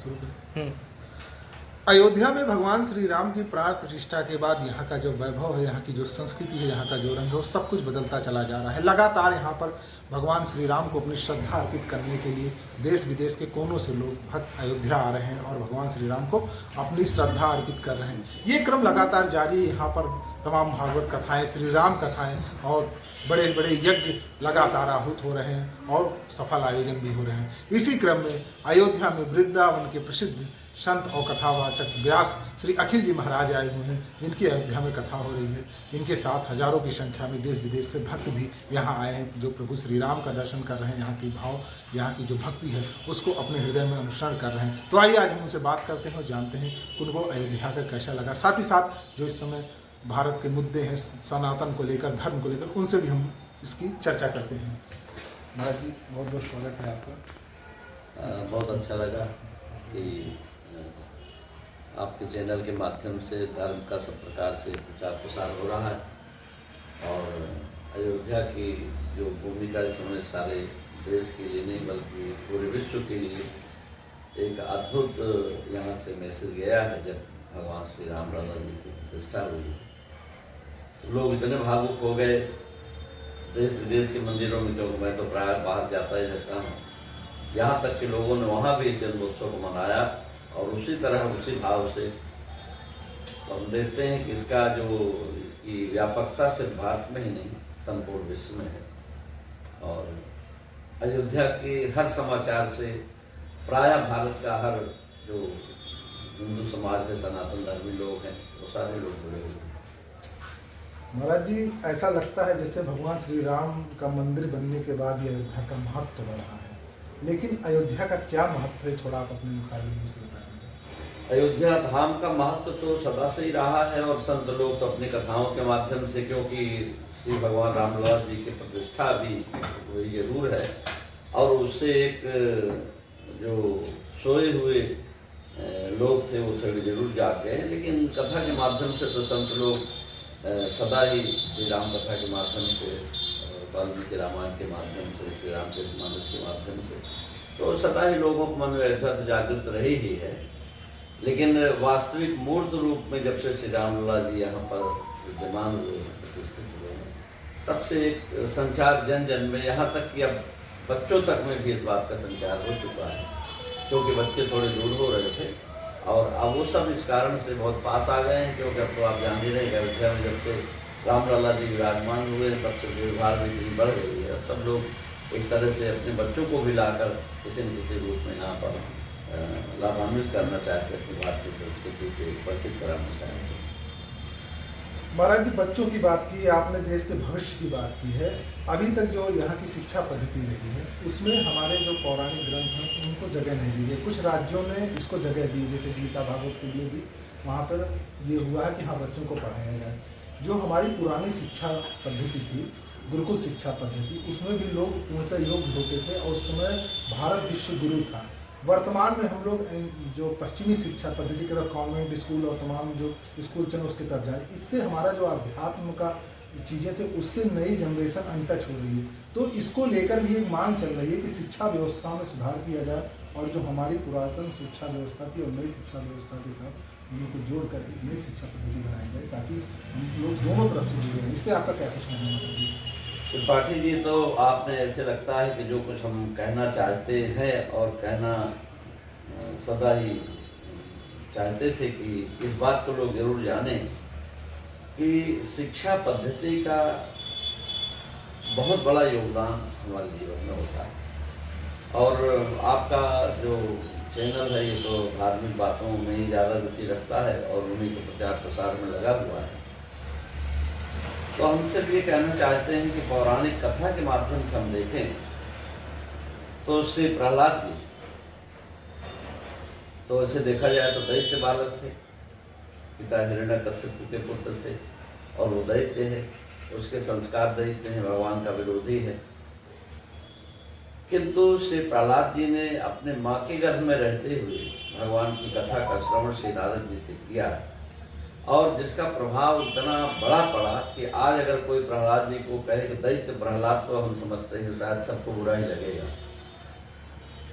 शुरू करें। अयोध्या में भगवान श्री राम की प्राण प्रतिष्ठा के बाद यहाँ का जो वैभव है, यहाँ की जो संस्कृति है, यहाँ का जो रंग है, वो सब कुछ बदलता चला जा रहा है। लगातार यहाँ पर भगवान श्री राम को अपनी श्रद्धा अर्पित करने के लिए देश विदेश के कोनों से लोग भक्त अयोध्या आ रहे हैं और भगवान श्री राम को अपनी श्रद्धा अर्पित कर रहे हैं। ये क्रम लगातार जारी है। यहाँ पर तमाम भागवत कथाएँ, श्री राम कथाएँ और बड़े बड़े यज्ञ लगातार आहूत हो रहे हैं और सफल आयोजन भी हो रहे हैं। इसी क्रम में अयोध्या में वृंदावन के प्रसिद्ध संत और कथावाचक व्यास श्री अखिल जी महाराज आए हुए हैं, जिनकी अयोध्या में कथा हो रही है। इनके साथ हजारों की संख्या में देश विदेश से भक्त भी यहाँ आए हैं, जो प्रभु श्री राम का दर्शन कर रहे हैं। यहाँ की भाव, यहाँ की जो भक्ति है, उसको अपने हृदय में अनुसरण कर रहे हैं। तो आइए आज हम उनसे बात करते हैं और जानते हैं कि उनको अयोध्या का कैसा लगा। साथ ही साथ जो इस समय भारत के मुद्दे हैं सनातन को लेकर, धर्म को लेकर, उनसे भी हम इसकी चर्चा करते हैं। महाराज जी, बहुत बहुत स्वागत है आपका। बहुत अच्छा लगा कि आपके चैनल के माध्यम से धर्म का सब प्रकार से प्रचार प्रसार हो रहा है और अयोध्या की जो भूमिका इस समय सारे देश के लिए नहीं बल्कि पूरे विश्व के लिए एक अद्भुत यहाँ से मैसेज गया है। जब भगवान श्री राम लला जी की प्रतिष्ठा हुई तो लोग इतने भावुक हो गए देश विदेश के मंदिरों में, क्योंकि मैं तो प्राय बाहर जाता ही रहता हूँ। यहाँ तक कि लोगों ने वहाँ भी इस जन्मोत्सव को मनाया और उसी तरह उसी भाव से तो हम देखते हैं कि इसकी व्यापकता सिर्फ भारत में ही नहीं संपूर्ण विश्व में है। और अयोध्या के हर समाचार से प्राय भारत का हर जो हिंदू समाज के सनातन धर्मी लोग हैं वो सारे लोग जुड़े हुए हैं। महाराज जी, ऐसा लगता है जैसे भगवान श्री राम का मंदिर बनने के बाद ये अयोध्या का महत्व बढ़ा है, लेकिन अयोध्या का क्या महत्व है, थोड़ा आप अपने मुखाबिले से बताएं। अयोध्या धाम का महत्व तो सदा से ही रहा है और संत लोग तो अपनी कथाओं के माध्यम से, क्योंकि श्री भगवान रामलला जी की प्रतिष्ठा भी वही जरूर है और उससे एक जो सोए हुए लोग थे वो थोड़े जरूर जाग गए, लेकिन कथा के माध्यम से तो संत लोग सदा ही श्री राम कथा के माध्यम से, वाल्मीकि रामायण के माध्यम से, श्री रामचरितमानस के माध्यम से तो सदा ही लोगों को मन में अयोध्या तो जागृत रही ही है। लेकिन वास्तविक मूर्त रूप में जब से श्री रामलला जी यहाँ पर विद्यमान हुए हैं, प्रतिष्ठित हुए हैं, तब से एक संचार जन जन में, यहाँ तक कि अब बच्चों तक में भी इस बात का संचार हो चुका है, क्योंकि बच्चे थोड़े दूर हो रहे थे और अब वो सब इस कारण से बहुत पास आ गए हैं। क्योंकि अब तो आप जान ही रहे हैं अयोध्या में जब से रामलला जी विराजमान हुए तब से भीड़-भाड़ भी इतनी बढ़ गई है। सब लोग एक तरह से अपने बच्चों को भी लाकर किसी न किसी रूप में यहाँ पर लाभान्वित करना चाहते हैं, अपनी भारतीय संस्कृति से परिचित कराना चाहते हैं। महाराज जी, बच्चों की बात की आपने, देश के भविष्य की बात की है। अभी तक जो यहाँ की शिक्षा पद्धति रही है उसमें हमारे जो पौराणिक ग्रंथ हैं उनको जगह नहीं दी गई। कुछ राज्यों ने इसको जगह दी, जैसे गीता भागवत के लिए भी वहाँ पर ये हुआ है कि हाँ बच्चों को पढ़ाया जाए। जो हमारी पुरानी शिक्षा पद्धति थी, गुरुकुल शिक्षा पद्धति, उसमें भी लोग पूर्णतः योग्य होते थे और उस समय भारत विश्व गुरु था। वर्तमान में हम लोग जो पश्चिमी शिक्षा पद्धति की तरफ, कॉन्वेंट स्कूल और तमाम जो स्कूल चल उसकी तरफ जाए, इससे हमारा जो अध्यात्म का चीज़ें थे उससे नई जनरेशन अनटच हो रही है। तो इसको लेकर भी एक मांग चल रही है कि शिक्षा व्यवस्था में सुधार किया जाए और जो हमारी पुरातन शिक्षा व्यवस्था थी और नई शिक्षा व्यवस्था के साथ उनको जोड़कर एक नई शिक्षा पद्धति बनाई जाए ताकि लोग दोनों तरफ से जुड़े रहें। इस पर आपका क्या कुछ कहना है? त्रिपाठी जी, तो आपने ऐसे लगता है कि जो कुछ हम कहना चाहते हैं और कहना सदा ही चाहते थे कि इस बात को लोग जरूर जानें कि शिक्षा पद्धति का बहुत बड़ा योगदान हमारे जीवन में होता है। और आपका जो चैनल है ये तो धार्मिक बातों में ही ज़्यादा रुचि रखता है और उन्हीं को प्रचार प्रसार में लगा हुआ है। तो हम सिर्फ ये कहना चाहते हैं कि पौराणिक कथा के माध्यम से हम देखें तो श्री प्रहलाद जी तो ऐसे देखा जाए तो दैत्य बालक थे, पिता हिरण्यकश्यप के पुत्र थे और वो दैत्य है, उसके संस्कार दैत्य हैं, भगवान का विरोधी है। किंतु श्री प्रहलाद जी ने अपने माँ के गर्भ में रहते हुए भगवान की कथा का श्रवण श्री नारद जी से किया और जिसका प्रभाव इतना बड़ा पड़ा कि आज अगर कोई प्रहलाद जी को कहे कि दैत्य प्रहलाद, तो हम समझते हैं शायद सबको बुरा ही लगेगा,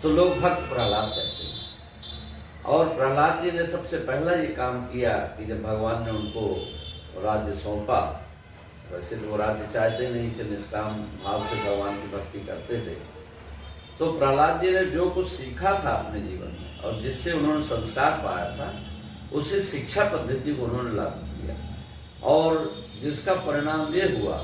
तो लोग भक्त प्रहलाद कहते हैं। और प्रहलाद जी ने सबसे पहला ये काम किया कि जब भगवान ने उनको राज्य सौंपा, वैसे तो वो राज्य चाहते नहीं थे, निष्काम भाव से भगवान की भक्ति करते थे, तो प्रहलाद जी ने जो कुछ सीखा था अपने जीवन में और जिससे उन्होंने संस्कार पाया था, उसी शिक्षा पद्धति को उन्होंने लागू किया, और जिसका परिणाम ये हुआ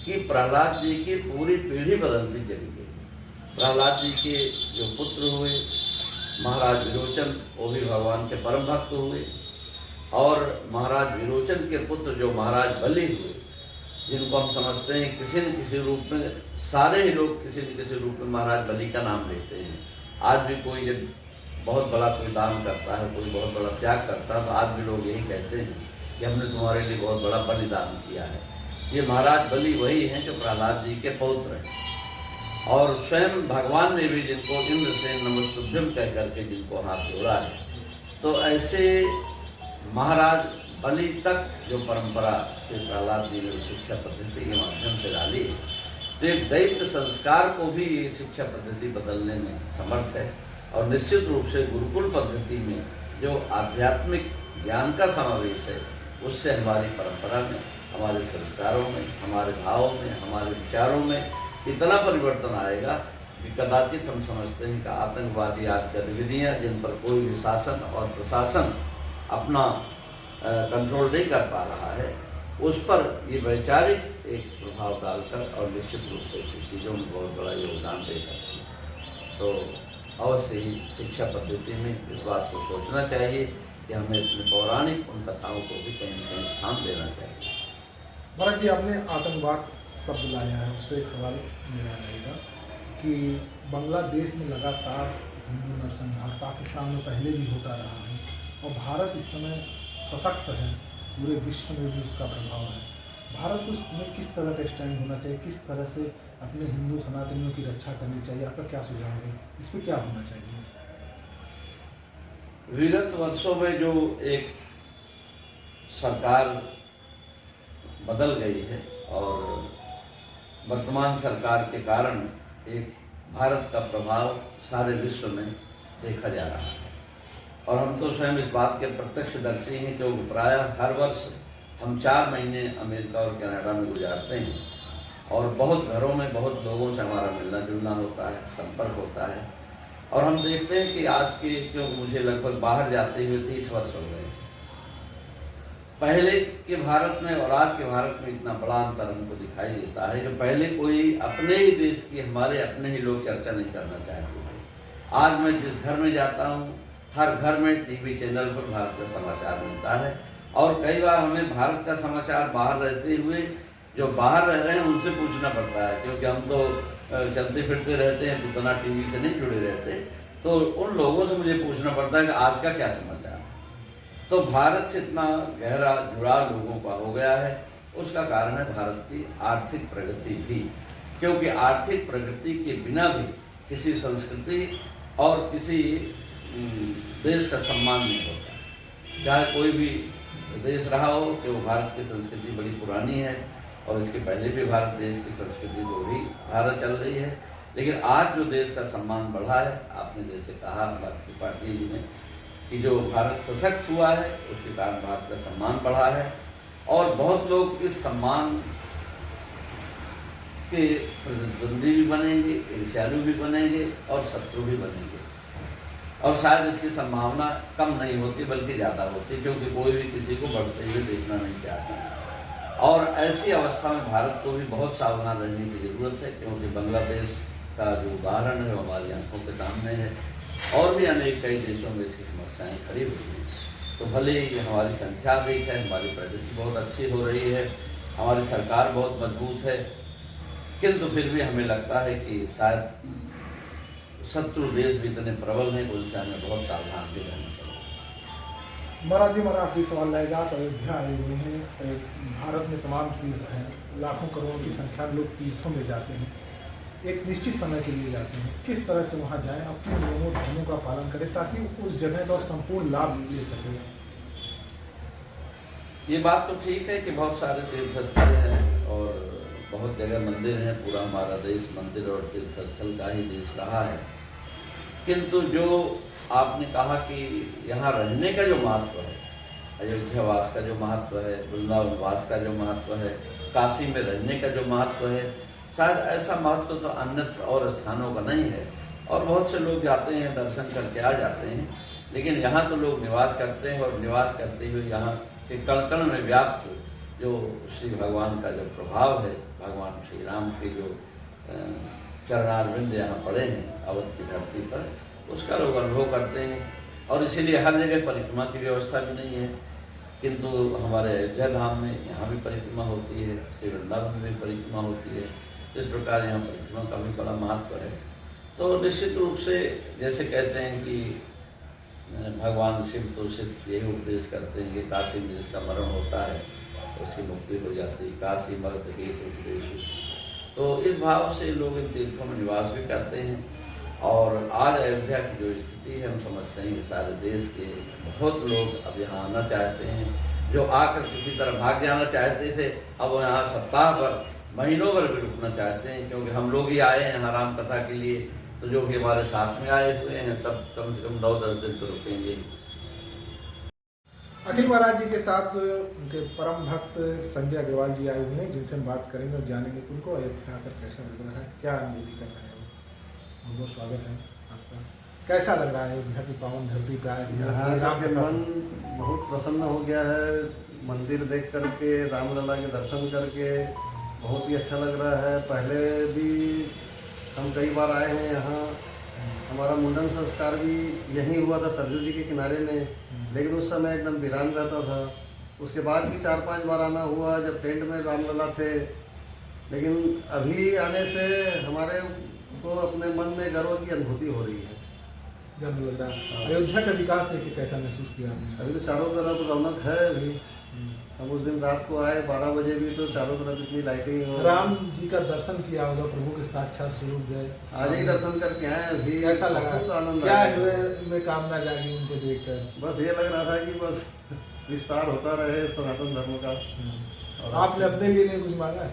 कि प्रहलाद जी की पूरी पीढ़ी बदलती चली गई। प्रहलाद जी के जो पुत्र हुए महाराज विरोचन, वो भी भगवान के परम भक्त हुए, और महाराज विरोचन के पुत्र जो महाराज बलि हुए, जिनको हम समझते हैं किसी न किसी रूप में, सारे ही लोग किसी न किसी रूप में महाराज बलि का नाम लेते हैं। आज भी कोई जब बहुत बड़ा कोई दान करता है, कोई बहुत बड़ा त्याग करता है, तो आज भी लोग यही कहते हैं कि हमने तुम्हारे लिए बहुत बड़ा बलिदान किया है। ये महाराज बलि वही हैं जो प्रहलाद जी के पौत्र हैं, और स्वयं भगवान ने भी जिनको इंद्र से नमस्तुभ्यम कह करके जिनको हाथ जोड़ा है, तो ऐसे महाराज बलि तक जो परंपरा श्री प्रहलाद जी ने शिक्षा पद्धति के माध्यम से डाली, तो एक दैत्य संस्कार को भी ये शिक्षा पद्धति बदलने में समर्थ है। और निश्चित रूप से गुरुकुल पद्धति में जो आध्यात्मिक ज्ञान का समावेश है, उससे हमारी परंपरा में, हमारे संस्कारों में, हमारे भावों में, हमारे विचारों में इतना परिवर्तन आएगा कि कदाचित हम समझते हैं कि आतंकवादी आज गतिविधियाँ जिन पर कोई भी शासन और प्रशासन अपना कंट्रोल नहीं कर पा रहा है, उस पर ये वैचारिक एक प्रभाव डालकर और निश्चित रूप से इस चीज़ों में बहुत बड़ा योगदान दे सकती है। तो अवश्य ही शिक्षा पद्धति में इस बात को सोचना चाहिए कि हमें अपने पौराणिक उन कथाओं को भी कहीं न कहीं स्थान देना चाहिए। महाराज जी, आपने आतंकवाद शब्द लाया है, उससे एक सवाल मेरा रहेगा कि बांग्लादेश में लगातार हिंदू नरसंहार पाकिस्तान में पहले भी होता रहा है, और भारत इस समय सशक्त है, पूरे विश्व में भी उसका प्रभाव है। भारत को इसमें किस तरह का स्टैंड होना चाहिए, किस तरह से अपने हिंदू सनातनियों की रक्षा करनी चाहिए, आपका क्या सुझाव है, इस पर क्या होना चाहिए? विगत वर्षों में जो एक सरकार बदल गई है, और वर्तमान सरकार के कारण एक भारत का प्रभाव सारे विश्व में देखा जा रहा है, और हम तो स्वयं इस बात के प्रत्यक्षदर्शी हैं, क्योंकि प्रायः हर वर्ष हम 4 महीने अमेरिका और कनाडा में गुजारते हैं, और बहुत घरों में बहुत लोगों से हमारा मिलना जुलना होता है, संपर्क होता है, और हम देखते हैं कि आज के, क्योंकि मुझे लगभग बाहर जाते हुए 30 वर्ष हो गए, पहले के भारत में और आज के भारत में इतना बड़ा अंतर हमको दिखाई देता है कि पहले कोई अपने ही देश की, हमारे अपने ही लोग चर्चा नहीं करना चाहते थे। आज मैं जिस घर में जाता हूँ, हर घर में टीवी चैनल पर भारत का समाचार मिलता है, और कई बार हमें भारत का समाचार बाहर रहते हुए जो बाहर रह रहे हैं उनसे पूछना पड़ता है, क्योंकि हम तो चलते फिरते रहते हैं, उतना टीवी से नहीं जुड़े रहते, तो उन लोगों से मुझे पूछना पड़ता है कि आज का क्या समाचार है। तो भारत से इतना गहरा जुड़ाव लोगों का हो गया है, उसका कारण है भारत की आर्थिक प्रगति भी, क्योंकि आर्थिक प्रगति के बिना भी किसी संस्कृति और किसी देश का सम्मान नहीं होता। चाहे कोई भी देश रहा हो, कि वो भारत की संस्कृति बड़ी पुरानी है, और इसके पहले भी भारत देश की संस्कृति को भी धारा चल रही है, लेकिन आज जो देश का सम्मान बढ़ा है, आपने जैसे कहा भारतीय पार्टी जी ने, कि जो भारत सशक्त हुआ है उसके कारण भारत का सम्मान बढ़ा है, और बहुत लोग इस सम्मान के प्रतिद्वंदी भी बनेंगे, ईर्ष्यालु भी बनेंगे, और शत्रु भी बनेंगे, और शायद इसकी संभावना कम नहीं होती बल्कि ज़्यादा होती, क्योंकि कोई भी किसी को बढ़ते हुए देखना नहीं चाहता। और ऐसी अवस्था में भारत को भी बहुत सावधान रहने की ज़रूरत है, क्योंकि बांग्लादेश का जो उदाहरण है वो हमारी आंखों के सामने है, और भी अनेक कई देशों में इसकी समस्याएं खड़ी हुई हैं। तो भले ही हमारी संख्या अधिक है, हमारी प्रगति बहुत अच्छी हो रही है, हमारी सरकार बहुत मजबूत है, किंतु फिर भी हमें लगता है कि शायद शत्रु देश भी इतने प्रबल हैं, उनसे हमें बहुत सावधान भी रहना चाहिए। महाराज जी, हमारा आखिरी सवाल रहेगा। आप अयोध्या आए हुए हैं, भारत में तमाम तीर्थ हैं, लाखों करोड़ों की संख्या में लोग तीर्थों में जाते हैं, एक निश्चित समय के लिए जाते हैं, किस तरह से वहाँ जाएं, अपने नियमों धर्मों का पालन करें ताकि उस जगह का संपूर्ण लाभ ले सकें? ये बात तो ठीक है कि बहुत सारे तीर्थ स्थल हैं और बहुत जगह मंदिर हैं, पूरा हमारा देश मंदिर और तीर्थ स्थल का ही देश रहा है, किंतु जो आपने कहा कि यहाँ रहने का जो महत्व है, अयोध्यावास का जो महत्व है, वृंदावनवास का जो महत्व है, काशी में रहने का जो महत्व है, शायद ऐसा महत्व तो अन्यत्र और स्थानों का नहीं है। और बहुत से लोग जाते हैं, दर्शन करके आ जाते हैं, लेकिन यहाँ तो लोग निवास करते हैं, और निवास करते हुए यहाँ के कण कण में व्याप्त जो श्री भगवान का जो प्रभाव है, भगवान श्री राम के जो चरणारविंद यहाँ पड़े हैं अवध की धरती पर, उसका लोग अनुभव करते हैं। और इसीलिए हर जगह परिक्रमा की व्यवस्था भी नहीं है, किंतु हमारे अयोध्या धाम में यहाँ भी परिक्रमा होती है, श्री वृंदावन में भी परिक्रमा होती है। इस प्रकार यहाँ परिक्रमा का भी बड़ा महत्व है। तो निश्चित रूप से जैसे कहते हैं कि भगवान शिव तो सिर्फ यही उपदेश करते हैं कि काशी में जिसका मरण होता है उसकी मुक्ति हो जाती है, काशी मरत एक उपदेश। तो इस भाव से लोग इन तीर्थों में निवास भी करते हैं। और आज अयोध्या की जो स्थिति है, हम समझते हैं कि सारे देश के बहुत लोग अब यहाँ आना चाहते हैं। जो आकर किसी तरह भाग जाना चाहते थे, अब यहाँ सप्ताह भर, महीनों भर भी रुकना चाहते हैं, क्योंकि हम लोग ही आए हैं यहाँ राम कथा के लिए। तो जो भी हमारे साथ में आए हुए हैं सब कम से कम 9-10 दिन तो रुकेंगे। अखिल महाराज जी के साथ उनके परम भक्त संजय अग्रवाल जी आए हुए हैं, जिनसे हम बात करेंगे और जानेंगे उनको अयोध्या आकर कैसा लग रहा है, क्या अनुभूति कर रहे हैं। बहुत बहुत स्वागत है आपका। कैसा लग रहा है अयोध्या की पावन धरती पर आए? यहाँ के मन बहुत प्रसन्न हो गया है, मंदिर देख करके, रामलला के दर्शन करके बहुत ही अच्छा लग रहा है। पहले भी हम कई बार आए हैं यहाँ, हमारा मुंडन संस्कार भी यहीं हुआ था सरजू जी के किनारे में, लेकिन उस समय एकदम वीरान रहता था। उसके बाद भी 4-5 बार आना हुआ जब टेंट में रामलला थे, लेकिन अभी आने से हमारे को अपने मन में गर्व की अनुभूति हो रही है। गर्व लग रहा है। अयोध्या का विकास देखिए कैसा महसूस किया आपने? अभी तो चारों तरफ रौनक है। अभी हम उस दिन रात को आए 12 बजे भी तो चारों तरफ इतनी लाइटिंग हो। राम जी का दर्शन किया होगा, प्रभु के साक्षात स्वरूप गए, आज ही दर्शन करके आए। अभी कैसा लगा? बहुत आनंद क्या आया। हृदय में कामना जागी उनको देखकर? बस ये लग रहा था कि बस विस्तार होता रहे सनातन धर्म का। और आपने अपने लिए नहीं कुछ मांगा?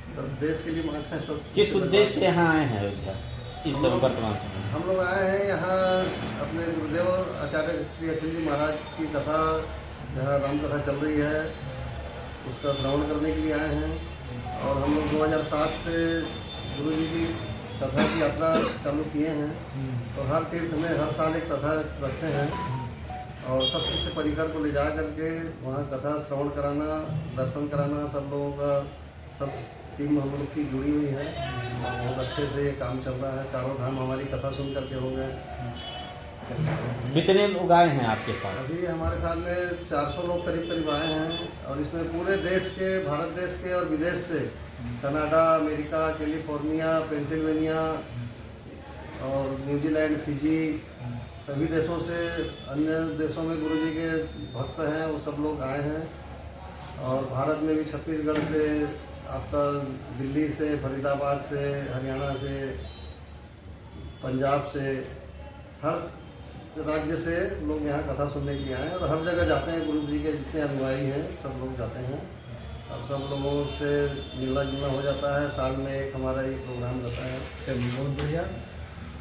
सब देश के लिए मांगा है। सब किस उद्देश्य से यहाँ आए हैं अयोध्या इस समय वर्तमान समय? हम लोग आए हैं यहाँ अपने गुरुदेव आचार्य श्री अखिल जी महाराज की कथा, जहाँ राम कथा चल रही है, उसका श्रवण करने के लिए आए हैं। और हम लोग 2007 से गुरु जी की कथा की यात्रा चालू किए हैं। तो हर तीर्थ में हर साल एक कथा रखते हैं और सब शिष्य परिकर को ले जा करके वहाँ कथा श्रवण कराना, दर्शन कराना, सब लोगों का, सब टीम हम लोग की जुड़ी हुई है। बहुत अच्छे से ये काम चल रहा है। चारों धाम हमारी कथा सुन करके हो गए। कितने लोग आए हैं आपके साथ? अभी हमारे साथ में 400 लोग करीब करीब आए हैं, और इसमें पूरे देश के, भारत देश के और विदेश से, कनाडा, अमेरिका, कैलिफोर्निया, पेंसिल्वेनिया और न्यूजीलैंड, फिजी, सभी देशों से, अन्य देशों में गुरुजी के भक्त हैं, वो सब लोग आए हैं। और भारत में भी छत्तीसगढ़ से, आपका दिल्ली से, फरीदाबाद से, हरियाणा से, पंजाब से, हर राज्य से लोग यहाँ कथा सुनने के लिए आए हैं। और हर जगह जाते हैं, गुरु जी के जितने अनुयायी हैं सब लोग जाते हैं और सब लोगों से मिलना जुलना हो जाता है। साल में एक हमारा ये प्रोग्राम रहता है। चलिए बहुत बढ़िया।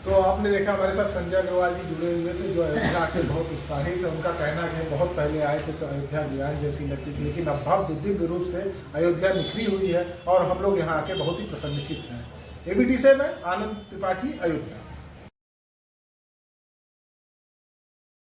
तो आपने देखा हमारे साथ संजय अग्रवाल जी जुड़े हुए थे, जो अयोध्या के बहुत उत्साहित है। उनका कहना है कि बहुत पहले आए थे तो अयोध्या वीरान जैसी लगती थी, लेकिन अब भव्य दिव्य रूप से अयोध्या निखरी हुई है और हम लोग यहाँ आके बहुत ही प्रसन्नचित्त हैं। एबीटी से मैं आनंद त्रिपाठी, अयोध्या।